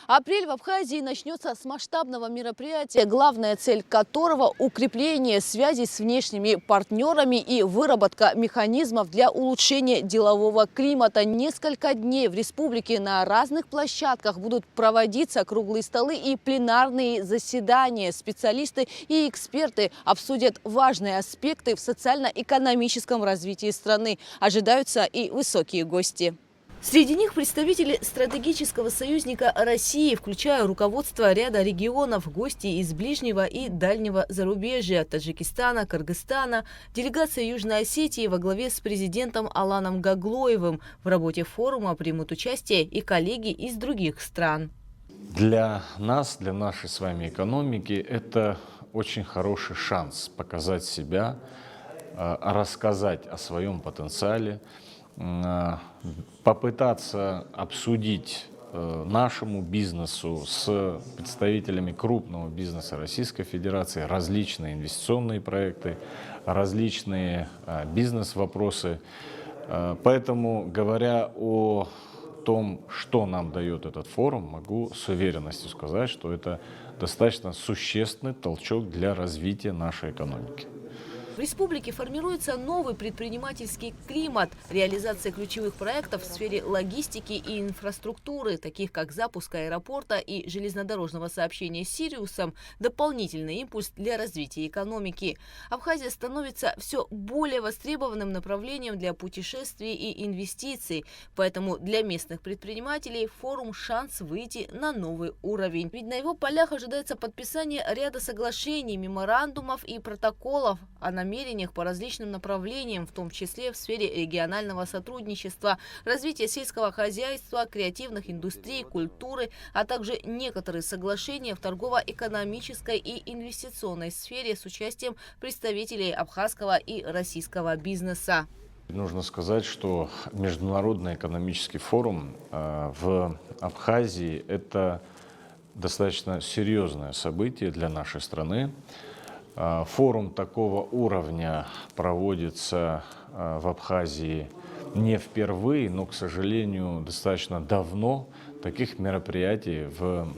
Апрель в Абхазии начнется с масштабного мероприятия, главная цель которого – укрепление связей с внешними партнерами и выработка механизмов для улучшения делового климата. Несколько дней в республике на разных площадках будут проводиться круглые столы и пленарные заседания. Специалисты и эксперты обсудят важные аспекты в социально-экономическом развитии страны. Ожидаются и высокие гости. Среди них представители стратегического союзника России, включая руководство ряда регионов, гости из ближнего и дальнего зарубежья, Таджикистана, Кыргызстана, делегация Южной Осетии во главе с президентом Аланом Гаглоевым. В работе форума примут участие и коллеги из других стран. Для нас, для нашей с вами экономики, это очень хороший шанс показать себя, рассказать о своем потенциале, попытаться обсудить нашему бизнесу с представителями крупного бизнеса Российской Федерации различные инвестиционные проекты, различные бизнес-вопросы. Поэтому, говоря о том, что нам дает этот форум, могу с уверенностью сказать, что это достаточно существенный толчок для развития нашей экономики. В республике формируется новый предпринимательский климат. Реализация ключевых проектов в сфере логистики и инфраструктуры, таких как запуск аэропорта и железнодорожного сообщения с Сириусом, дополнительный импульс для развития экономики. Абхазия становится все более востребованным направлением для путешествий и инвестиций. Поэтому для местных предпринимателей форум – шанс выйти на новый уровень. Ведь на его полях ожидается подписание ряда соглашений, меморандумов и протоколов о намерениях по различным направлениям, в том числе в сфере регионального сотрудничества, развития сельского хозяйства, креативных индустрий, культуры, а также некоторые соглашения в торгово-экономической и инвестиционной сфере с участием представителей абхазского и российского бизнеса. Нужно сказать, что Международный экономический форум в Абхазии – это достаточно серьезное событие для нашей страны. Форум такого уровня проводится в Абхазии не впервые, но, к сожалению, достаточно давно таких мероприятий в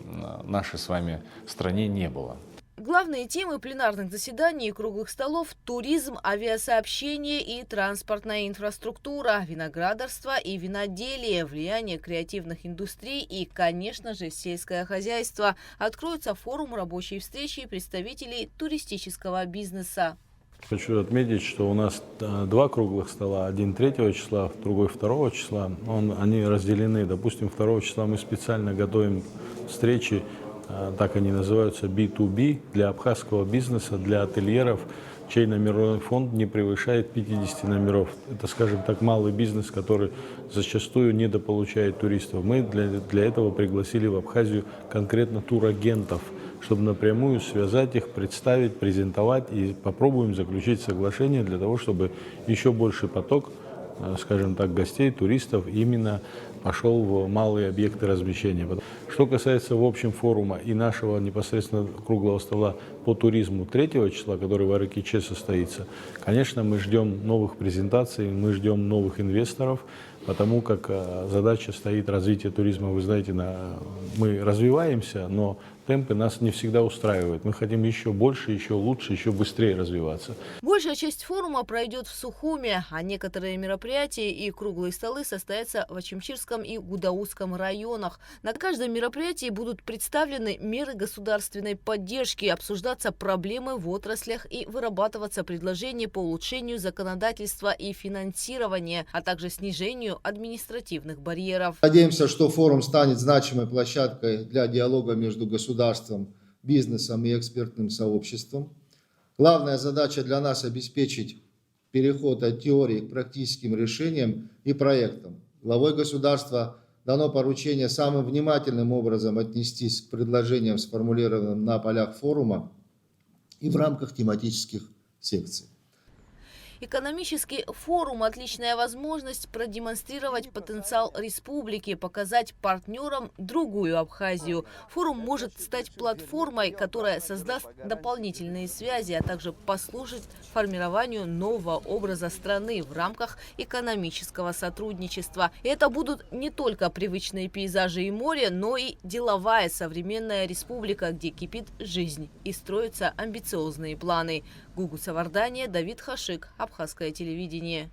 нашей с вами стране не было. Главные темы пленарных заседаний и круглых столов – туризм, авиасообщение и транспортная инфраструктура, виноградарство и виноделие, влияние креативных индустрий и, конечно же, сельское хозяйство. Откроется форум рабочей встречи представителей туристического бизнеса. Хочу отметить, что у нас два круглых стола, один 3 числа, другой 2 числа. Они разделены. Допустим, 2 числа мы специально готовим встречи, так они называются, B2B, для абхазского бизнеса, для ательеров, чей номерной фонд не превышает 50 номеров. Это, скажем так, малый бизнес, который зачастую недополучает туристов. Мы для этого пригласили в Абхазию конкретно турагентов, чтобы напрямую связать их, представить, презентовать и попробуем заключить соглашение для того, чтобы еще больший поток, скажем так, гостей, туристов именно пошел в малые объекты размещения. Что касается в общем форума и нашего непосредственно круглого стола по туризму 3 числа, который в Аракиче состоится, конечно, мы ждем новых презентаций, мы ждем новых инвесторов, потому как задача стоит развитие туризма. Вы знаете, мы развиваемся, но темпы нас не всегда устраивают. Мы хотим еще больше, еще лучше, еще быстрее развиваться. Большая часть форума пройдет в Сухуме, а некоторые мероприятия и круглые столы состоятся в Ачимчирском и Гудаутском районах. На каждом мероприятии будут представлены меры государственной поддержки, обсуждаться проблемы в отраслях и вырабатываться предложения по улучшению законодательства и финансирования, а также снижению административных барьеров. Надеемся, что форум станет значимой площадкой для диалога между государством, бизнесом и экспертным сообществом. Главная задача для нас – обеспечить переход от теории к практическим решениям и проектам. Главой государства дано поручение самым внимательным образом отнестись к предложениям, сформулированным на полях форума и в рамках тематических секций. Экономический форум – отличная возможность продемонстрировать потенциал республики, показать партнерам другую Абхазию. Форум может стать платформой, которая создаст дополнительные связи, а также послужит формированию нового образа страны в рамках экономического сотрудничества. И это будут не только привычные пейзажи и море, но и деловая современная республика, где кипит жизнь и строятся амбициозные планы. Гугу Савардания, Давид Хашик, Абхазское телевидение.